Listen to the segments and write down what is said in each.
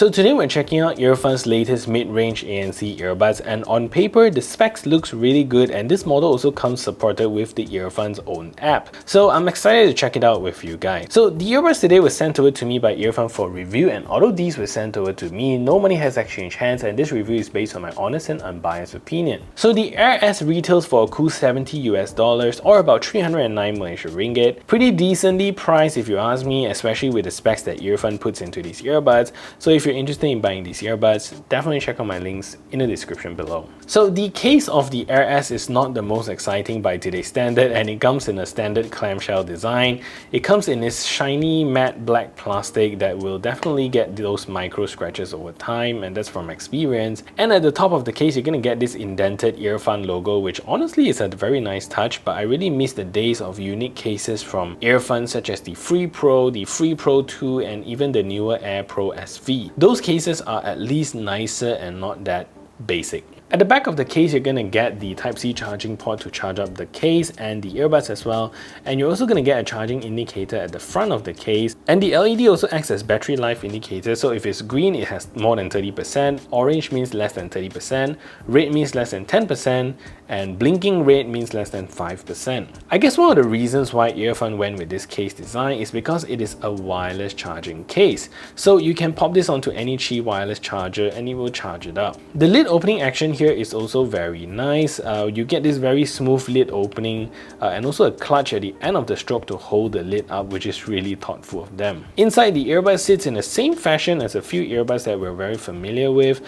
So today we're checking out Earfun's latest mid-range ANC earbuds, and on paper the specs looks really good, and this model also comes supported with the Earfun's own app. So I'm excited to check it out with you guys. So the earbuds today were sent over to me by Earfun for review, and although these were sent over to me, no money has exchanged hands, and this review is based on my honest and unbiased opinion. So the Air S retails for a cool $70 US or about 309 Malaysian ringgit. Pretty decently priced if you ask me, especially with the specs that Earfun puts into these earbuds. So if you're interested in buying these earbuds, definitely check out my links in the description below. So the case of the Air S is not the most exciting by today's standard, and it comes in a standard clamshell design. It comes in this shiny matte black plastic that will definitely get those micro scratches over time, and that's from experience. And at the top of the case, you're going to get this indented Earfun logo, which honestly is a very nice touch, but I really miss the days of unique cases from Earfun such as the Free Pro, the Free Pro 2, and even the newer Air Pro SV. Those cases are at least nicer and not that basic. At the back of the case, you're going to get the Type-C charging port to charge up the case and the earbuds as well, and you're also going to get a charging indicator at the front of the case, and the LED also acts as battery life indicator. So if it's green, it has more than 30%, orange means less than 30%, red means less than 10%, and blinking red means less than 5%. I guess one of the reasons why Earfun went with this case design is because it is a wireless charging case. So you can pop this onto any cheap wireless charger and it will charge it up. The lid opening action here is also very nice. You get this very smooth lid opening and also a clutch at the end of the stroke to hold the lid up, which is really thoughtful of them. Inside, the earbud sits in the same fashion as a few earbuds that we're very familiar with,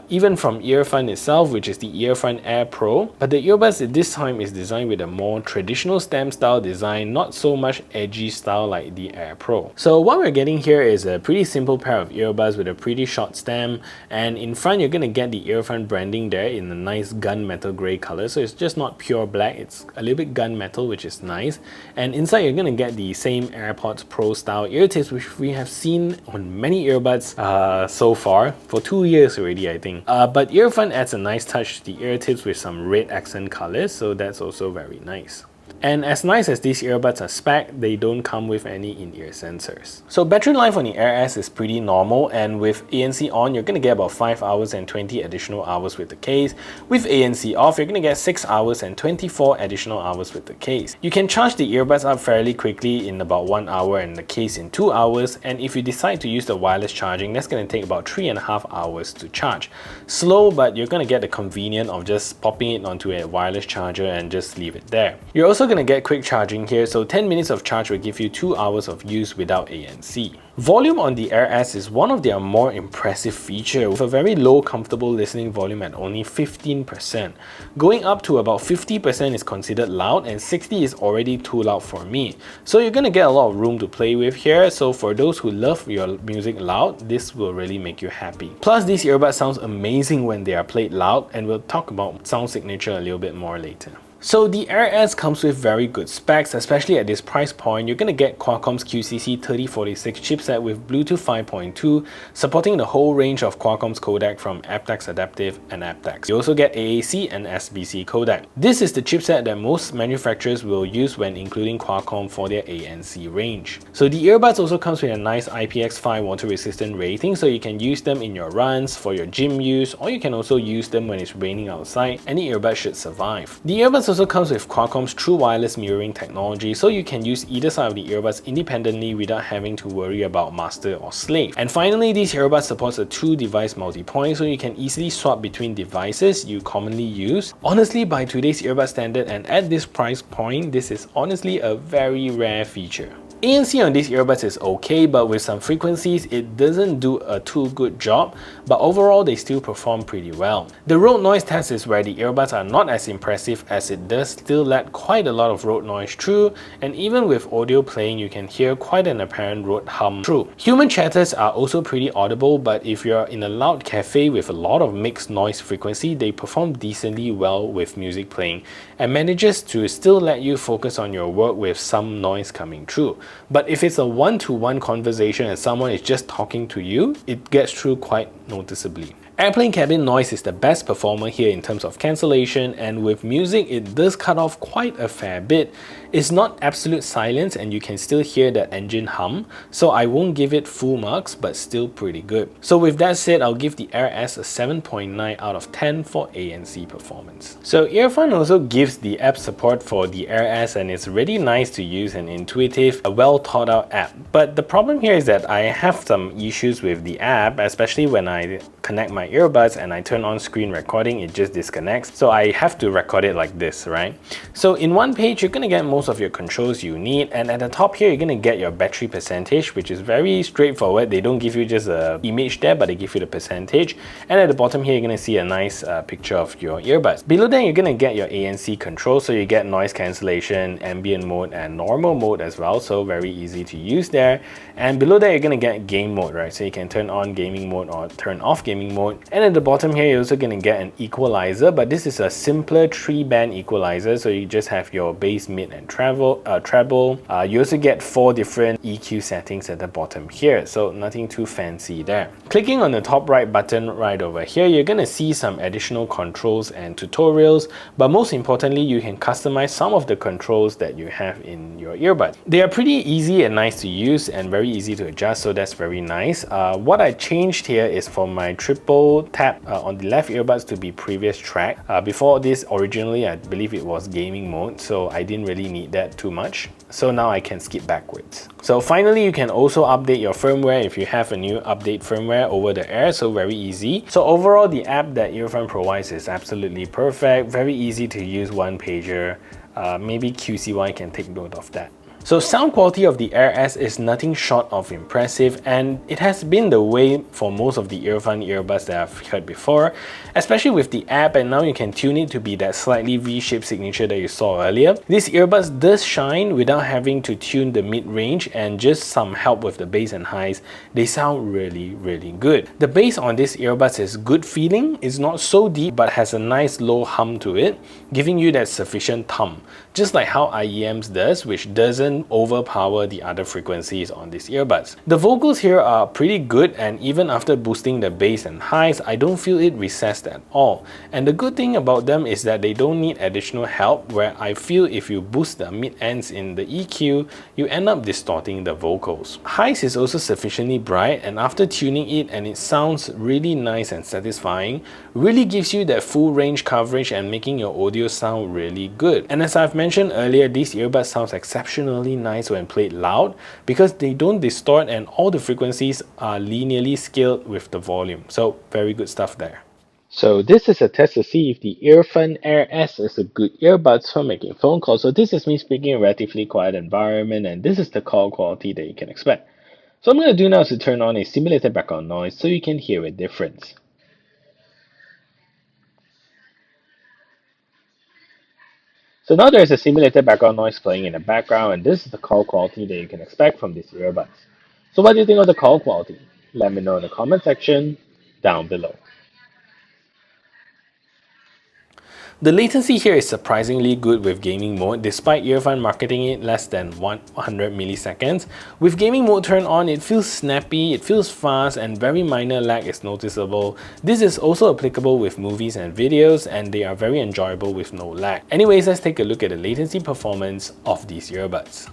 even from Earfun itself, which is the Earfun Air Pro. But the earbuds at this time is designed with a more traditional stem style design, not so much edgy style like the Air Pro. So what we're getting here is a pretty simple pair of earbuds with a pretty short stem, and in front you're going to get the Earfun branding there in a nice gunmetal grey color. So it's just not pure black, it's a little bit gunmetal, which is nice. And inside you're going to get the same AirPods Pro style ear tips, which we have seen on many earbuds so far for 2 years already, I think. But Earfun adds a nice touch to the ear tips with some red accent colors, so that's also very nice. And as nice as these earbuds are spec'd, they don't come with any in-ear sensors. So battery life on the Air S is pretty normal, and with ANC on, you're going to get about 5 hours and 20 additional hours with the case. With ANC off, you're going to get 6 hours and 24 additional hours with the case. You can charge the earbuds up fairly quickly in about 1 hour and the case in 2 hours, and if you decide to use the wireless charging, that's going to take about 3.5 hours to charge. Slow, but you're going to get the convenience of just popping it onto a wireless charger and just leave it there. You're also going to get quick charging here, so 10 minutes of charge will give you 2 hours of use without ANC. Volume on the Air S is one of their more impressive features, with a very low comfortable listening volume at only 15%. Going up to about 50% is considered loud, and 60 is already too loud for me. So you're going to get a lot of room to play with here, so for those who love your music loud, this will really make you happy. Plus, these earbuds sounds amazing when they are played loud, and we'll talk about sound signature a little bit more later. So the Air S comes with very good specs, especially at this price point. You're going to get Qualcomm's QCC 3046 chipset with Bluetooth 5.2, supporting the whole range of Qualcomm's codec from aptX Adaptive and aptX. You also get AAC and SBC codec. This is the chipset that most manufacturers will use when including Qualcomm for their ANC range. So the earbuds also comes with a nice IPX5 water resistant rating, so you can use them in your runs, for your gym use, or you can also use them when it's raining outside. Any earbud should survive. The earbuds also comes with Qualcomm's true wireless mirroring technology, so you can use either side of the earbuds independently without having to worry about master or slave. And finally, these earbuds supports a true device multi-point, so you can easily swap between devices you commonly use. Honestly, by today's earbud standard and at this price point, this is honestly a very rare feature. ANC on these earbuds is okay, but with some frequencies it doesn't do a too good job, but overall they still perform pretty well. The road noise test is where the earbuds are not as impressive, as it does still let quite a lot of road noise through, and even with audio playing you can hear quite an apparent road hum through. Human chatters are also pretty audible, but if you're in a loud cafe with a lot of mixed noise frequency, they perform decently well with music playing and manages to still let you focus on your work with some noise coming through. But if it's a one-to-one conversation and someone is just talking to you, it gets through quite noticeably. Airplane cabin noise is the best performer here in terms of cancellation, and with music it does cut off quite a fair bit, It's not absolute silence and you can still hear the engine hum, so I won't give it full marks, but still pretty good. So with that said, I'll give the Air S a 7.9 out of 10 for ANC Performance. So Earfun also gives the app support for the Air S, and it's really nice to use and intuitive, a well thought out app. But the problem here is that I have some issues with the app, especially when I connect my earbuds and I turn on screen recording, it just disconnects. So I have to record it like this, right? So in one page, you're gonna get most of your controls you need, and at the top here, you're gonna get your battery percentage, which is very straightforward. They don't give you just an image there, but they give you the percentage. And at the bottom here, you're gonna see a nice picture of your earbuds. Below that, you're gonna get your ANC control, so you get noise cancellation, ambient mode, and normal mode as well, so very easy to use there. And below that, you're gonna get game mode, right? So you can turn on gaming mode or turn off gaming mode. And at the bottom here, you're also gonna get an equalizer, but this is a simpler 3-band equalizer, so you just have your bass, mid, and treble. You also get 4 different EQ settings at the bottom here, so nothing too fancy there. Clicking on the top right button right over here, you're gonna see some additional controls and tutorials, but most importantly, you can customize some of the controls that you have in your earbuds. They are pretty easy and nice to use and very easy to adjust, so that's very nice. What I changed here is for my triple tap on the left earbuds to be previous track. Before this, originally I believe it was gaming mode, so I didn't really need that too much. So now I can skip backwards. So finally, you can also update your firmware if you have a new update firmware over the air, so very easy. So overall, the app that Earfun provides is absolutely perfect, very easy to use, one pager. Maybe QCY can take note of that. So sound quality of the Air S is nothing short of impressive, and it has been the way for most of the Earfun earbuds that I've heard before, especially with the app, and now you can tune it to be that slightly V-shaped signature that you saw earlier. This earbuds does shine without having to tune the mid-range, and just some help with the bass and highs, they sound really, really good. The bass on this earbuds is good feeling, it's not so deep but has a nice low hum to it, giving you that sufficient thump, just like how IEM's does, which doesn't overpower the other frequencies on these earbuds. The vocals here are pretty good, and even after boosting the bass and highs, I don't feel it recessed at all. And the good thing about them is that they don't need additional help, where I feel if you boost the mid ends in the EQ, you end up distorting the vocals. Highs is also sufficiently bright, and after tuning it, and it sounds really nice and satisfying, really gives you that full range coverage and making your audio sound really good. And as I've mentioned earlier, these earbuds sounds exceptionally nice when played loud because they don't distort and all the frequencies are linearly scaled with the volume. So very good stuff there. So this is a test to see if the Earfun Air S is a good earbuds for making phone calls. So this is me speaking in a relatively quiet environment, and this is the call quality that you can expect. So what I'm going to do now is to turn on a simulated background noise so you can hear a difference. So now there's a simulated background noise playing in the background, and this is the call quality that you can expect from these earbuds. So what do you think of the call quality? Let me know in the comment section down below. The latency here is surprisingly good with gaming mode, despite Earfun marketing it less than 100 milliseconds. With gaming mode turned on, it feels snappy, it feels fast, and very minor lag is noticeable. This is also applicable with movies and videos, and they are very enjoyable with no lag. Anyways, let's take a look at the latency performance of these earbuds.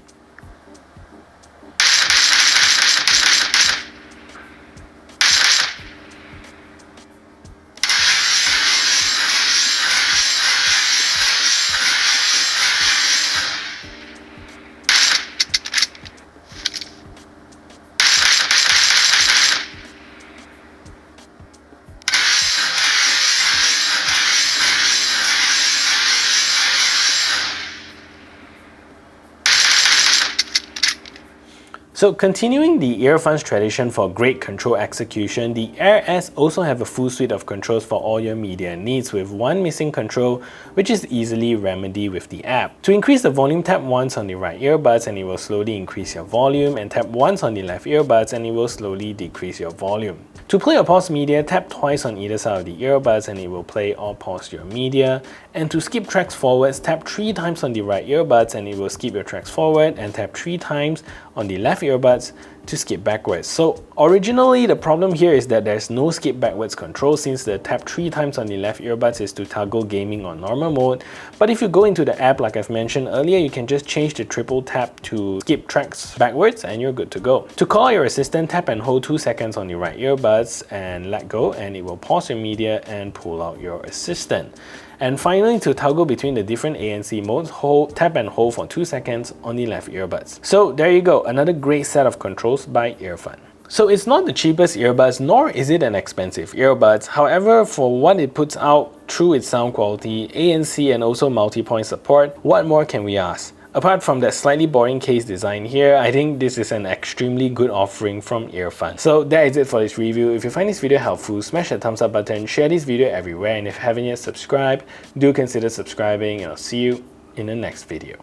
So continuing the Earfun's tradition for great control execution, the Air S also have a full suite of controls for all your media needs, with one missing control which is easily remedied with the app. To increase the volume, tap once on the right earbuds and it will slowly increase your volume, and tap once on the left earbuds and it will slowly decrease your volume. To play or pause media, tap twice on either side of the earbuds and it will play or pause your media. And to skip tracks forwards, tap 3 times on the right earbuds and it will skip your tracks forward, and tap 3 times on the left earbuds to skip backwards. So originally the problem here is that there's no skip backwards control, since the tap 3 times on the left earbuds is to toggle gaming on normal mode. But if you go into the app, like I've mentioned earlier, you can just change the triple tap to skip tracks backwards and you're good to go. To call your assistant, tap and hold 2 seconds on the right earbuds and let go, and it will pause your media and pull out your assistant. And finally, to toggle between the different ANC modes, tap and hold for 2 seconds on the left earbuds. So there you go, another great set of controls by Earfun. So it's not the cheapest earbuds, nor is it an expensive earbuds. However, for what it puts out through its sound quality, ANC and also multi-point support, what more can we ask? Apart from that slightly boring case design here, I think this is an extremely good offering from Earfun. So that is it for this review. If you find this video helpful, smash that thumbs up button, share this video everywhere, and if you haven't yet subscribed, do consider subscribing, and I'll see you in the next video.